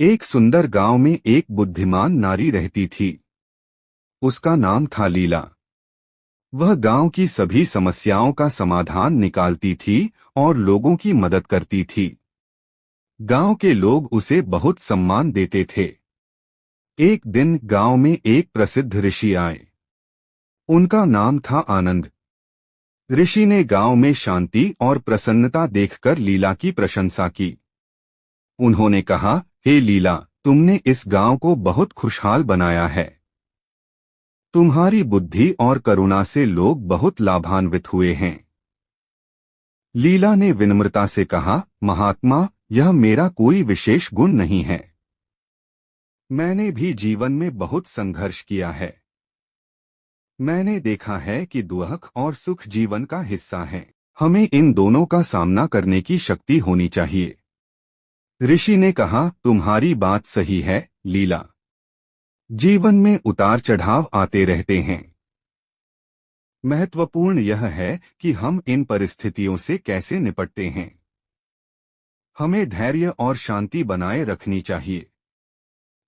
एक सुंदर गांव में एक बुद्धिमान नारी रहती थी। उसका नाम था लीला। वह गांव की सभी समस्याओं का समाधान निकालती थी और लोगों की मदद करती थी। गांव के लोग उसे बहुत सम्मान देते थे। एक दिन गांव में एक प्रसिद्ध ऋषि आए। उनका नाम था आनंद। ऋषि ने गांव में शांति और प्रसन्नता देखकर लीला की प्रशंसा की। उन्होंने कहा, हे लीला, तुमने इस गांव को बहुत खुशहाल बनाया है। तुम्हारी बुद्धि और करुणा से लोग बहुत लाभान्वित हुए हैं। लीला ने विनम्रता से कहा, महात्मा, यह मेरा कोई विशेष गुण नहीं है। मैंने भी जीवन में बहुत संघर्ष किया है। मैंने देखा है कि दुख और सुख जीवन का हिस्सा है। हमें इन दोनों का सामना करने की शक्ति होनी चाहिए। ऋषि ने कहा, तुम्हारी बात सही है लीला। जीवन में उतार चढ़ाव आते रहते हैं। महत्वपूर्ण यह है कि हम इन परिस्थितियों से कैसे निपटते हैं। हमें धैर्य और शांति बनाए रखनी चाहिए।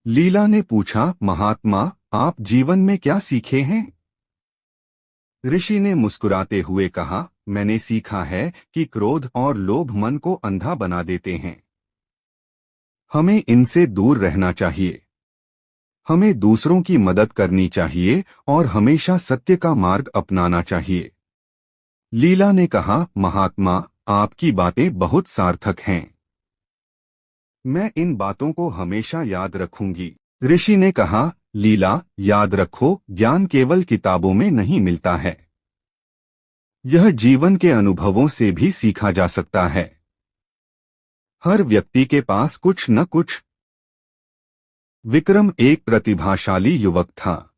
लीला ने पूछा, महात्मा, आप जीवन में क्या सीखे हैं? ऋषि ने मुस्कुराते हुए कहा, मैंने सीखा है कि क्रोध और लोभ मन को अंधा बना देते हैं। हमें इनसे दूर रहना चाहिए। हमें दूसरों की मदद करनी चाहिए और हमेशा सत्य का मार्ग अपनाना चाहिए। लीला ने कहा, महात्मा, आपकी बातें बहुत सार्थक हैं। मैं इन बातों को हमेशा याद रखूंगी। ऋषि ने कहा, लीला, याद रखो, ज्ञान केवल किताबों में नहीं मिलता है। यह जीवन के अनुभवों से भी सीखा जा सकता है। हर व्यक्ति के पास कुछ न कुछ। विक्रम एक प्रतिभाशाली युवक था।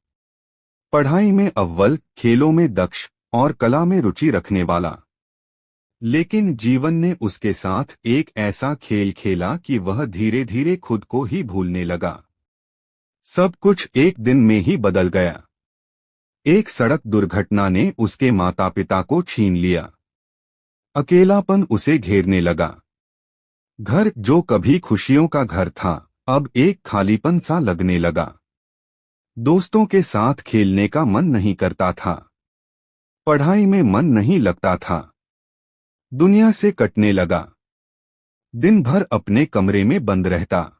पढ़ाई में अव्वल, खेलों में दक्ष और कला में रुचि रखने वाला। लेकिन जीवन ने उसके साथ एक ऐसा खेल खेला कि वह धीरे धीरे खुद को ही भूलने लगा। सब कुछ एक दिन में ही बदल गया। एक सड़क दुर्घटना ने उसके माता पिता को छीन लिया। अकेलापन उसे घेरने लगा। घर जो कभी खुशियों का घर था, अब एक खालीपन सा लगने लगा। दोस्तों के साथ खेलने का मन नहीं करता था। पढ़ाई में मन नहीं लगता था। दुनिया से कटने लगा। दिन भर अपने कमरे में बंद रहता।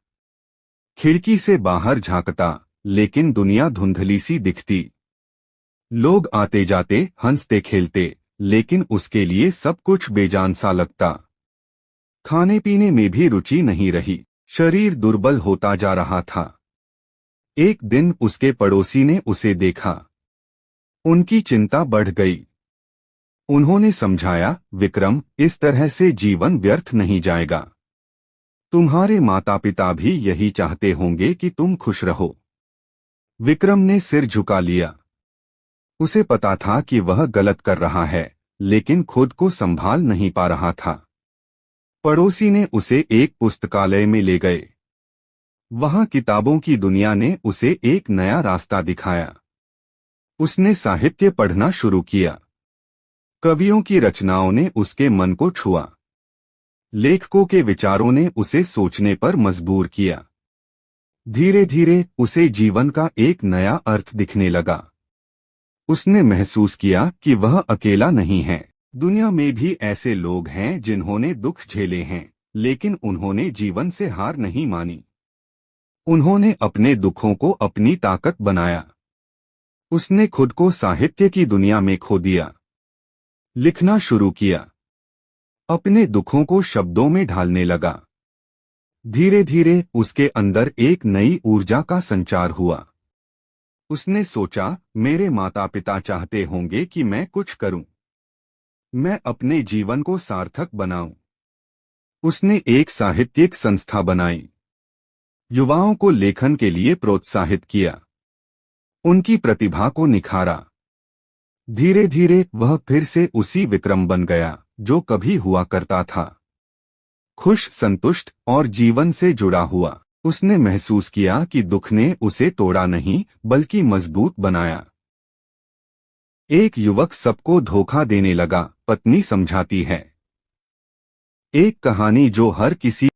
खिड़की से बाहर झांकता, लेकिन दुनिया धुंधली सी दिखती। लोग आते जाते, हंसते खेलते, लेकिन उसके लिए सब कुछ बेजान सा लगता। खाने पीने में भी रुचि नहीं रही। शरीर दुर्बल होता जा रहा था। एक दिन उसके पड़ोसी ने उसे देखा। उनकी चिंता बढ़ गई। उन्होंने समझाया, विक्रम, इस तरह से जीवन व्यर्थ नहीं जाएगा। तुम्हारे माता पिता भी यही चाहते होंगे कि तुम खुश रहो। विक्रम ने सिर झुका लिया। उसे पता था कि वह गलत कर रहा है, लेकिन खुद को संभाल नहीं पा रहा था। पड़ोसी ने उसे एक पुस्तकालय में ले गए। वहां किताबों की दुनिया ने उसे एक नया रास्ता दिखाया। उसने साहित्य पढ़ना शुरू किया। कवियों की रचनाओं ने उसके मन को छुआ। लेखकों के विचारों ने उसे सोचने पर मजबूर किया। धीरे धीरे उसे जीवन का एक नया अर्थ दिखने लगा। उसने महसूस किया कि वह अकेला नहीं है। दुनिया में भी ऐसे लोग हैं जिन्होंने दुख झेले हैं, लेकिन उन्होंने जीवन से हार नहीं मानी। उन्होंने अपने दुखों को अपनी ताकत बनाया। उसने खुद को साहित्य की दुनिया में खो दिया। लिखना शुरू किया। अपने दुखों को शब्दों में ढालने लगा। धीरे धीरे उसके अंदर एक नई ऊर्जा का संचार हुआ। उसने सोचा, मेरे माता पिता चाहते होंगे कि मैं कुछ करूं। मैं अपने जीवन को सार्थक बनाऊं। उसने एक साहित्यिक संस्था बनाई। युवाओं को लेखन के लिए प्रोत्साहित किया। उनकी प्रतिभा को निखारा। धीरे धीरे वह फिर से उसी विक्रम बन गया जो कभी हुआ करता था। खुश, संतुष्ट और जीवन से जुड़ा हुआ। उसने महसूस किया कि दुख ने उसे तोड़ा नहीं, बल्कि मजबूत बनाया। एक युवक सबको धोखा देने लगा, पत्नी समझाती है। एक कहानी जो हर किसी